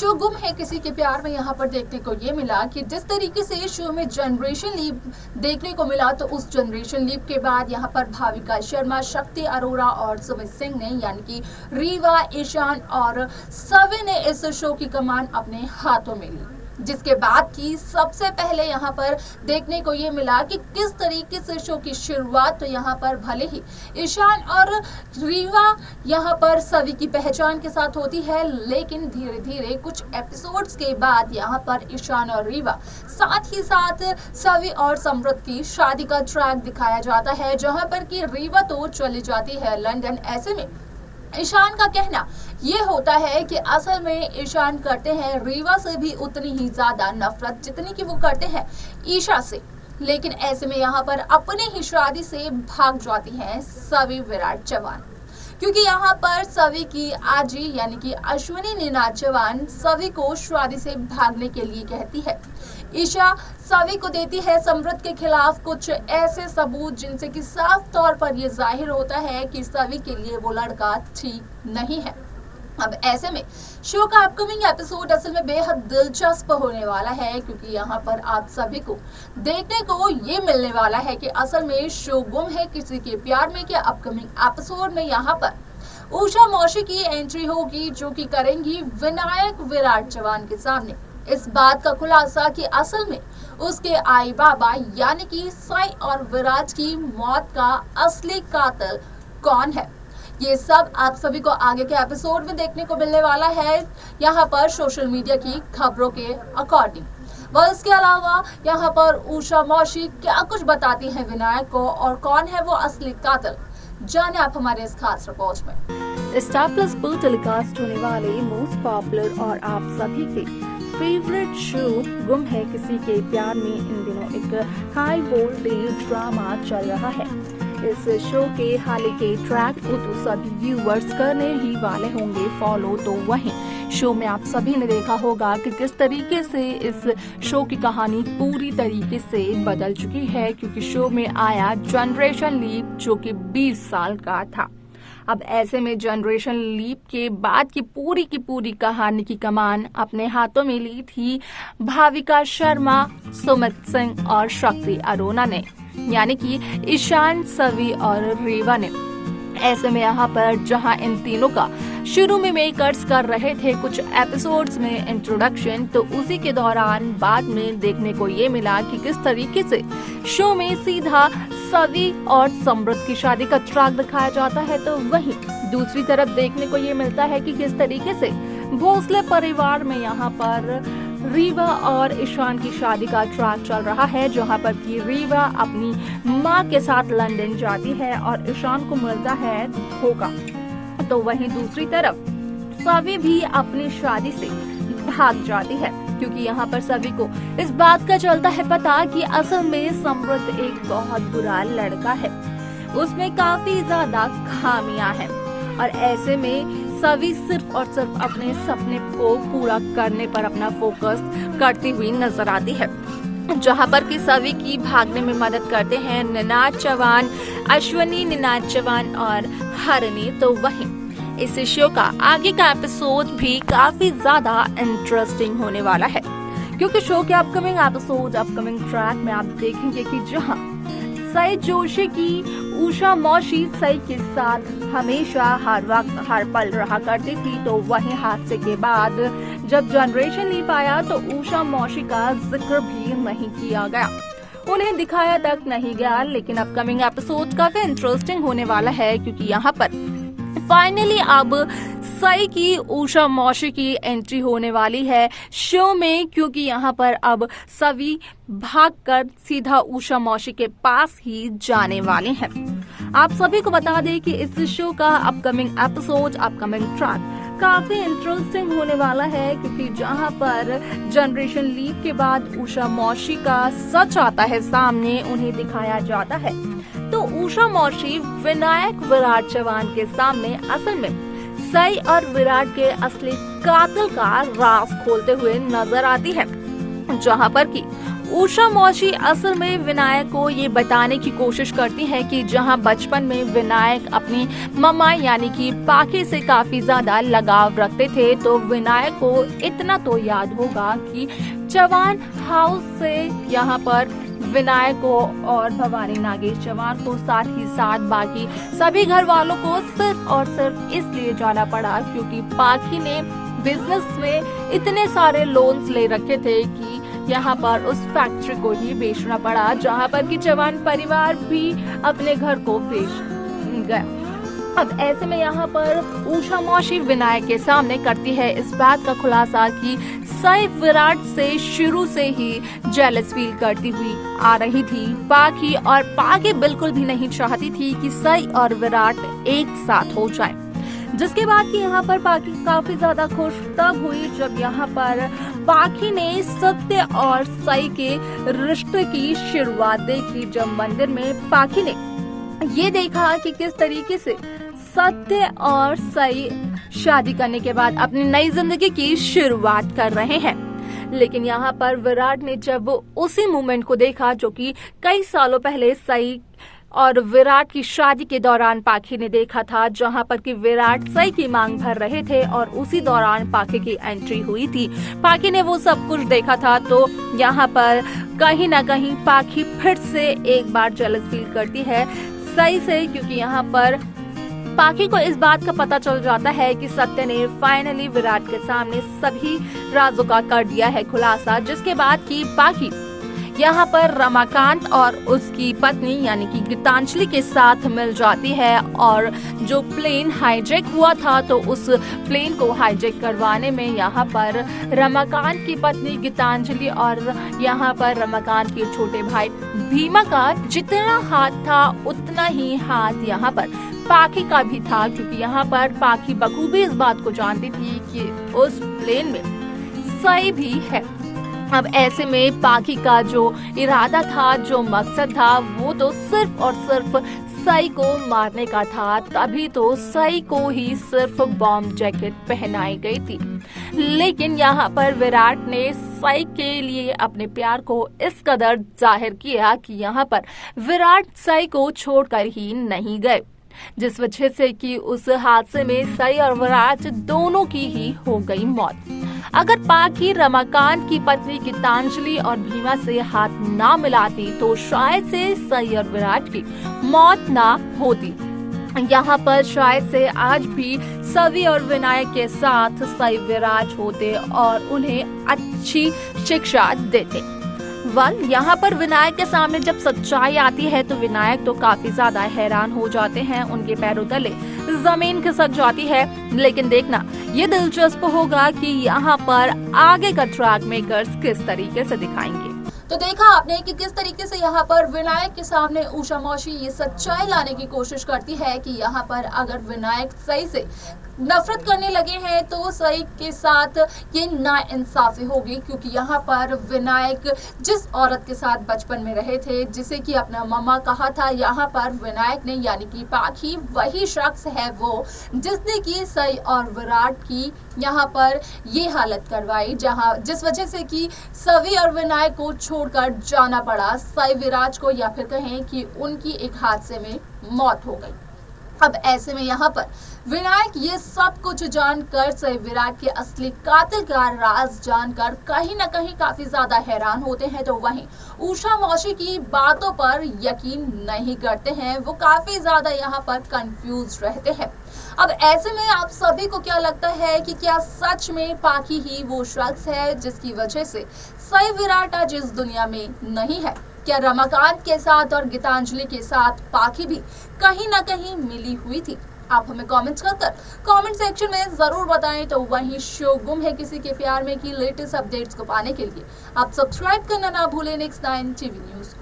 Show गुम है किसी के प्यार में यहाँ पर देखने को ये मिला कि जिस तरीके से शो में जनरेशन लीप देखने को मिला, तो उस जनरेशन लीप के बाद यहाँ पर भाविका शर्मा, शक्ति अरोरा और सुमित सिंह ने यानी कि रीवा, ईशान और सभी ने इस शो की कमान अपने हाथों में ली। जिसके बाद की सबसे पहले यहाँ पर देखने को ये मिला कि किस तरीके से शो की शुरुआत, तो यहाँ पर भले ही ईशान और रीवा यहाँ पर सभी की पहचान के साथ होती है, लेकिन धीरे धीरे कुछ एपिसोड्स के बाद यहाँ पर ईशान और रीवा साथ ही साथ सभी और समृद्ध की शादी का ट्रैक दिखाया जाता है, जहाँ पर कि रीवा तो चली जाती है लंदन। ऐसे में ईशान का कहना ये होता है कि असल में ईशान करते हैं रीवा से भी उतनी ही ज्यादा नफरत जितनी कि वो करते हैं ईशा से, लेकिन ऐसे में यहाँ पर अपनी ही शादी से भाग जाती हैं सभी विराट चव्हाण, क्योंकि यहाँ पर सभी की आजी यानी कि अश्विनी निनाद चव्हाण सभी को शादी से भागने के लिए कहती है। ईशा सभी को देती है समृद्ध के खिलाफ कुछ ऐसे सबूत जिनसे कि साफ तौर पर यह जाहिर होता है कि सभी के लिए वो लड़का ठीक नहीं है। अब ऐसे में शो का अपकमिंग एपिसोड असल में बेहद दिलचस्प होने वाला है, क्योंकि यहाँ पर आप सभी को देखने को ये मिलने वाला है कि असल में शो गुम है किसी के प्यार में के अपकमिंग एपिसोड में यहाँ पर उषा मौशी की एंट्री होगी, जो कि करेंगी विनायक विराट चव्हाण के सामने इस बात का खुलासा कि असल में उसके आई बाबा यानी कि साई और विराज की मौत का असली कातिल कौन है। ये सब आप सभी को आगे के एपिसोड में देखने को मिलने वाला है, यहाँ पर सोशल मीडिया की खबरों के अकॉर्डिंग। वह इसके अलावा यहाँ पर उषा मौशी क्या कुछ बताती हैं विनायक को और कौन है वो असली कातिल, जाने आप हमारे इस खास रिपोर्ट में। स्टार प्लस पर टेलीकास्ट होने वाले मोस्ट पॉपुलर और आप सभी के फेवरेट शो गुम है किसी के प्यार में इन दिनों एक हाई वोल्टेज ड्रामा चल रहा है। इस शो के हाल के ट्रैक को तो सभी व्यूअर्स करने ही वाले होंगे फॉलो। तो वहीं शो में आप सभी ने देखा होगा कि किस तरीके से इस शो की कहानी पूरी तरीके से बदल चुकी है, क्योंकि शो में आया जनरेशन लीप जो कि 20 साल का था। अब ऐसे में जनरेशन लीप के बाद की पूरी कहानी की कमान अपने हाथों में ली थी भाविका शर्मा, सुमित सिंह और शक्ति अरोरा ने, यानी कि ईशान, सवी और रीवा ने। ऐसे में यहाँ पर जहाँ इन तीनों का शुरू में मेकर्स कर रहे थे कुछ एपिसोड्स में इंट्रोडक्शन, तो उसी के दौरान बाद में देखने को ये मिला कि किस तरीके से शो में सीधा सवी और समृद्ध की शादी का ट्रैक दिखाया जाता है। तो वहीं दूसरी तरफ देखने को ये मिलता है कि किस तरीके से भोसले परिवार में यहाँ पर रीवा और ईशान की शादी का ट्रैक चल रहा है, जहां पर कि रीवा अपनी मां के साथ लंदन जाती है और ईशान को मिलता है धोखा। तो वहीं दूसरी तरफ सवी भी अपनी शादी से भाग जाती है, क्योंकि यहाँ पर सभी को इस बात का चलता है पता कि असल में समृद्ध एक बहुत बुरा लड़का है, उसमें काफी ज्यादा खामियां हैं और ऐसे में सभी सिर्फ और सिर्फ अपने सपने को पूरा करने पर अपना फोकस करती हुई नजर आती है, जहां पर कि सभी की भागने में मदद करते हैं निनाद चव्हाण, अश्विनी निनाद चव्हाण और हरणी। तो वहीं इस शो का आगे का एपिसोड भी काफी ज्यादा इंटरेस्टिंग होने वाला है, क्योंकि शो के अपकमिंग एपिसोड, अपकमिंग ट्रैक में आप देखेंगे कि जहां सई जोशी की उषा मौशी सई के साथ हमेशा हर वक्त हर पल रहा करती थी, तो वहीं हादसे के बाद जब जनरेशन लीप आया तो उषा मौशी का जिक्र भी नहीं किया गया, उन्हें दिखाया तक नहीं गया। लेकिन अपकमिंग एपिसोड काफी इंटरेस्टिंग होने वाला है, क्योंकि यहाँ पर फाइनली अब सई की उषा मौशी की एंट्री होने वाली है शो में, क्योंकि यहाँ पर अब सभी भागकर सीधा उषा मौशी के पास ही जाने वाले हैं। आप सभी को बता दें कि इस शो का अपकमिंग एपिसोड, अपकमिंग ट्रैक काफी इंटरेस्टिंग होने वाला है, क्योंकि जहां पर जनरेशन लीप के बाद उषा मौशी का सच आता है सामने, उन्हें दिखाया जाता है, तो उषा मौशी विनायक विराट चव्हाण के सामने असल में सई और विराट के असली कातिल का राज खोलते हुए नजर आती है, जहां पर कि उषा मौसी असल में विनायक को ये बताने की कोशिश करती है कि जहां बचपन में विनायक अपनी मम्मा यानी कि पाखी से काफी ज्यादा लगाव रखते थे, तो विनायक को इतना तो याद होगा कि चौहान हाउस से यहाँ पर विनायक को और भवानी नागेश चौहान को साथ ही साथ बाकी सभी घर वालों को सिर्फ और सिर्फ इसलिए जाना पड़ा क्योंकि पाखी ने बिजनेस में इतने सारे लोन्स ले रखे थे कि यहाँ पर उस फैक्ट्री को ही बेचना पड़ा, जहाँ पर कि चौहान परिवार भी अपने घर को बेच गया। अब ऐसे में यहाँ पर उषा मौसी विनायक के सामने करती है इस बात का खुलासा कि सई विराट से शुरू से ही जेलस फील करती हुई आ रही थी पाखी, और पाखी बिल्कुल भी नहीं चाहती थी कि सई और विराट एक साथ हो जाए। जिसके बाद कि यहाँ पर पाखी काफी ज्यादा खुश तब हुई जब यहाँ पर पाखी ने सत्य और सई के रिश्ते की शुरुआत देखी, जब मंदिर में पाखी ने ये देखा कि किस तरीके से सत्य और सई शादी करने के बाद अपनी नई जिंदगी की शुरुआत कर रहे हैं। लेकिन यहाँ पर विराट ने जब उसी मोमेंट को देखा जो कि कई सालों पहले सई और विराट की शादी के दौरान पाखी ने देखा था, जहां पर कि विराट सई की मांग भर रहे थे और उसी दौरान पाखी की एंट्री हुई थी। पाखी ने वो सब कुछ देखा था, तो यहाँ पर कहीं ना कहीं पाखी फिर से एक बार जेलस फील करती है सई से, क्योंकि यहाँ पर पाखी को इस बात का पता चल जाता है कि सत्य ने फाइनली विराट के सामने सभी राजों का कर दिया है खुलासा। जिसके बाद की पाखी यहाँ पर रमाकांत और उसकी पत्नी यानी कि गीतांजलि के साथ मिल जाती है, और जो प्लेन हाईजैक हुआ था तो उस प्लेन को हाईजैक करवाने में यहाँ पर रमाकांत की पत्नी गीतांजलि और यहाँ पर रमाकांत के छोटे भाई भीमा का जितना हाथ था उतना ही हाथ यहाँ पर पाखी का भी था, क्योंकि यहाँ पर पाखी बखूबी इस बात को जानती थी कि उस प्लेन में सई भी है। अब ऐसे में पाखी का जो इरादा था, जो मकसद था, वो तो सिर्फ और सिर्फ सई को मारने का था। तभी तो सई को ही सिर्फ बॉम्ब जैकेट पहनाई गई थी। लेकिन यहाँ पर विराट ने सई के लिए अपने प्यार को इस कदर जाहिर किया कि यहाँ पर विराट सई को छोड़कर ही नहीं गए, जिस वजह से कि उस हादसे में सई और विराट दोनों की ही हो गई मौत। अगर पाखी रमाकांत की पत्नी गीतांजलि और भीमा से हाथ ना मिलाती तो शायद से सई और विराट की मौत ना होती। यहाँ पर शायद से आज भी सवी और विनायक के साथ सई विराट होते और उन्हें अच्छी शिक्षा देते। यहाँ पर विनायक के सामने जब सच्चाई आती है तो विनायक तो काफी ज्यादा हैरान हो जाते हैं, उनके पैरों तले जमीन खिसक जाती है। लेकिन देखना ये दिलचस्प होगा कि यहाँ पर आगे का ट्रैक मेकर्स किस तरीके से दिखाएंगे। तो देखा आपने कि किस तरीके से यहाँ पर विनायक के सामने उषा मौसी ये सच्चाई लाने की कोशिश करती है कि यहाँ पर अगर विनायक सही से नफरत करने लगे हैं तो सई के साथ ये नाइंसाफी होगी, क्योंकि यहाँ पर विनायक जिस औरत के साथ बचपन में रहे थे, जिसे कि अपना मम्मा कहा था, यहाँ पर विनायक ने यानी कि पाखी वही शख्स है वो जिसने की सई और विराट की यहाँ पर ये हालत करवाई, जिस वजह से कि सवी और विनायक को छोड़कर जाना पड़ा सई विराट को, या फिर कहें कि उनकी एक हादसे में मौत हो गई। अब ऐसे में यहाँ पर विनायक ये सब कुछ जानकर सई विराट के असली कातिल का राज जानकर कहीं ना कहीं काफी ज्यादा हैरान होते हैं, तो वहीं उषा मौसी की बातों पर यकीन नहीं करते हैं, वो काफी ज्यादा यहाँ पर कंफ्यूज रहते हैं। अब ऐसे में आप सभी को क्या लगता है कि क्या सच में पाखी ही वो शख्स है जिसकी वजह से सई विराट आज इस दुनिया में नहीं है? क्या रमाकांत के साथ और गीतांजलि के साथ पाखी भी कहीं ना कहीं मिली हुई थी? आप हमें कमेंट्स कर कमेंट सेक्शन में जरूर बताएं। तो वहीं शो गुम है किसी के प्यार में की लेटेस्ट अपडेट्स को पाने के लिए आप सब्सक्राइब करना ना भूलें नेक्स्ट 9 टीवी न्यूज को।